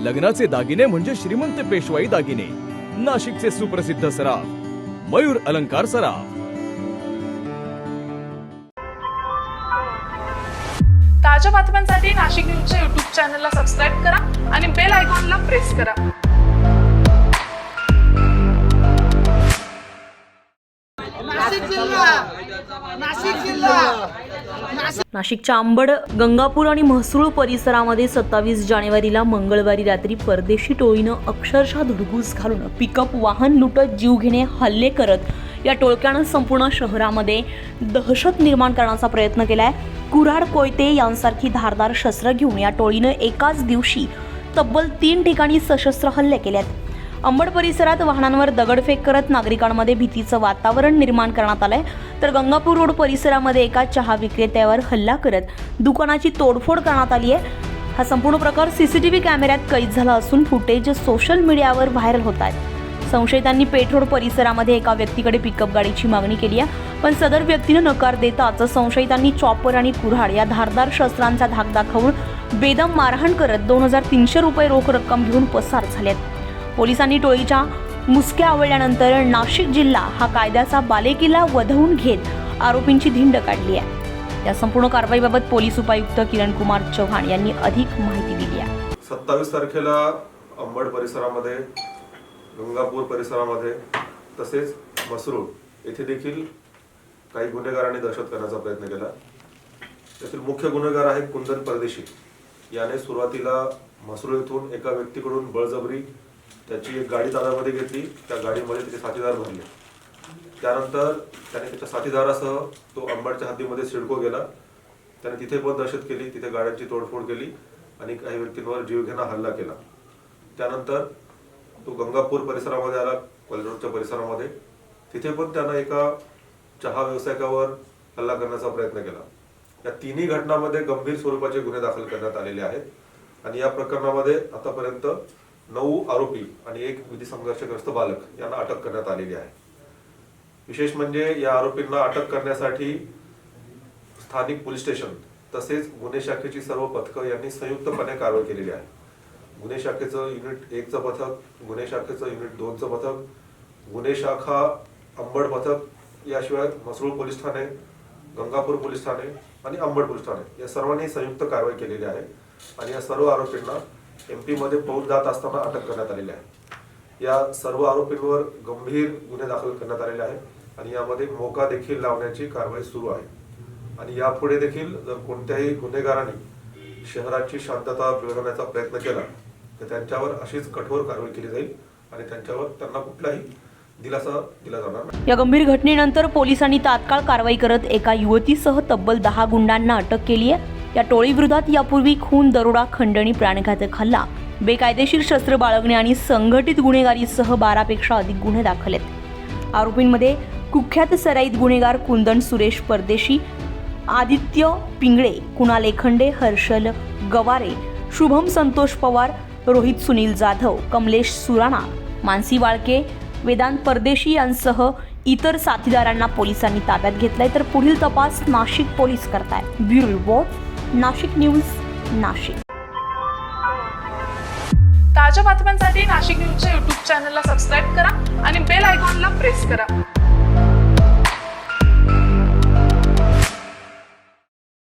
लग्नाचे दागिने म्हणजे श्रीमंत पेशवाई दागिने, नाशिकचे सुप्रसिद्ध सराफ मयूर अलंकार सराफ। ताज्या बातम्यांसाठी नाशिक न्यूजच्या YouTube चॅनलला सबस्क्राईब करा आणि बेल आयकॉनला प्रेस करा। नाशिकच्या अंबड, गंगापूर आणि म्हसरूळ परिसरामध्ये 27 जानेवारीला मंगळवारी रात्री परदेशी टोळीनं अक्षरशः धुडगूस घालून पिकअप वाहन लुटत जीवघेणे हल्ले करत या टोळक्यानं संपूर्ण शहरामध्ये दहशत निर्माण करण्याचा प्रयत्न केलाय। कुऱ्हाड, कोयते यांसारखी धारदार शस्त्र घेऊन या टोळीनं एकाच दिवशी तब्बल 3 ठिकाणी सशस्त्र हल्ले केलेत। अंबड परिसरात वाहनांवर दगडफेक करत नागरिकांमध्ये भीतीचं वातावरण निर्माण करण्यात आलंय, तर गंगापूर रोड परिसरामध्ये एका चहा विक्रेत्यावर हल्ला करत दुकानाची तोडफोड करण्यात आली आहे। हा संपूर्ण प्रकार सीसीटीव्ही कॅमेऱ्यात कैद झाला असून फुटेज सोशल मीडियावर व्हायरल होत आहे। संशयितांनी पेठ रोड परिसरामध्ये एका व्यक्तीकडे पिकअप गाडीची मागणी केली आहे, पण सदर व्यक्तीनं नकार देताच संशयितांनी चॉपर आणि कुऱ्हाड या धारदार शस्त्रांचा धाक दाखवून बेदम मारहाण करत 2300 रुपये रोख रक्कम घेऊन पसार झालेत। पोलिसांनी टोळीच्या मुसक्या आवळल्यानंतर नाशिक जिल्हा हा कायद्याचा बालेकिल्ला वधवून घेत आरोपींची धिंड काढली आहे। या संपूर्ण कारवाईबाबत पोलीस उपायुक्त किरण कुमार चव्हाण यांनी अधिक माहिती दिली आहे। 27 तारखेला अंबड परिसरामध्ये, गंगापूर परिसरामध्ये तसेच म्हसरूळ येथे देखील काही गुन्हेगारांनी दहशत करण्याचा प्रयत्न केला। त्यातील मुख्य गुन्हेगार आहे कुंदन परदेशी। याने सुरुवातीला म्हसरूळ येथून एका व्यक्तीकडून बळजबरी त्याची एक गाडी ताब्यामध्ये घेतली, त्या गाडीमध्ये त्याचे साथीदार भरले। त्यानंतर त्याने त्याच्या साथीदारासह तो अंबडच्या हद्दीमध्ये सिडको गेला। त्याने तिथे पण दहशत केली, तिथे गाड्यांची तोडफोड केली आणि काही व्यक्तींवर जीवघेणा हल्ला केला। त्यानंतर तो गंगापूर परिसरामध्ये आला, कॉलेजरोडच्या परिसरामध्ये, तिथे पण त्यानं एका चहा व्यावसायिकावर हल्ला करण्याचा प्रयत्न केला। या तिन्ही घटनांमध्ये गंभीर स्वरूपाचे गुन्हे दाखल करण्यात आलेले आहेत आणि या प्रकरणामध्ये आतापर्यंत 9 आरोपी आणि 1 विधी संघर्षग्रस्त बालक यांना अटक करण्यात आलेली आहे। विशेष म्हणजे या आरोपींना अटक करण्यासाठी स्थानिक पोलीस स्टेशन तसेच गुन्हे शाखेची सर्व पथकं यांनी संयुक्तपणे कारवाई केलेली आहे। गुन्हे शाखेचं युनिट 1चं पथक, गुन्हे शाखेचं युनिट 2चं पथक, गुन्हे शाखा अंबड पथक, याशिवाय म्हसरूळ पोलीस ठाणे, गंगापूर पोलीस ठाणे आणि अंबड पोलीस ठाणे या सर्वांनी संयुक्त कारवाई केलेली आहे आणि या सर्व आरोपींना MP मध्ये पळून जात असताना अटक करण्यात आलेली आहे। या सर्व आरोपींवर गंभीर गुन्हे दाखल करण्यात आलेले आहेत आणि यामध्ये मोका देखील लावण्याची कारवाई सुरू आहे आणि यापुढे देखील जर कोणत्याही गुन्हेगारांनी शहराची शांतता बिघडवण्याचा प्रयत्न केला तर त्यांच्यावर अशीच कठोर कारवाई केली जाईल आणि त्यांना कुठलाही दिलासा दिला जाणार नाही। या गंभीर घटनेनंतर पोलिसांनी तात्काळ कारवाई करत एका युवतीसह तब्बल 10 गुंडांना अटक केली आहे। या टोळीविरोधात यापूर्वी खून, दरोडा, खंडणी, प्राणघातक हल्ला, बेकायदेशीर शस्त्र बाळगणे आणि संघटित गुन्हेगारीसह 12 पेक्षा अधिक गुन्हे दाखल आहेत। आरोपींमध्ये कुख्यात सराईत गुन्हेगार कुंदन सुरेश परदेशी, आदित्य पिंगळे, कुणाल एखंडे, हर्षल गवारे, शुभम संतोष पवार, रोहित सुनील जाधव, कमलेश सुराणा, मानसी वाळके, वेदांत परदेशी यांसह इतर साथीदारांना पोलिसांनी ताब्यात घेतलाय, तर पुढील तपास नाशिक पोलीस करतायत। Bureau report, Nashik news, Nashik. ताज्या बातम्यांसाठी नाशिक न्यूजच्या YouTube चॅनलला सबस्क्राईब करा आणि बेल आयकॉनला प्रेस करा।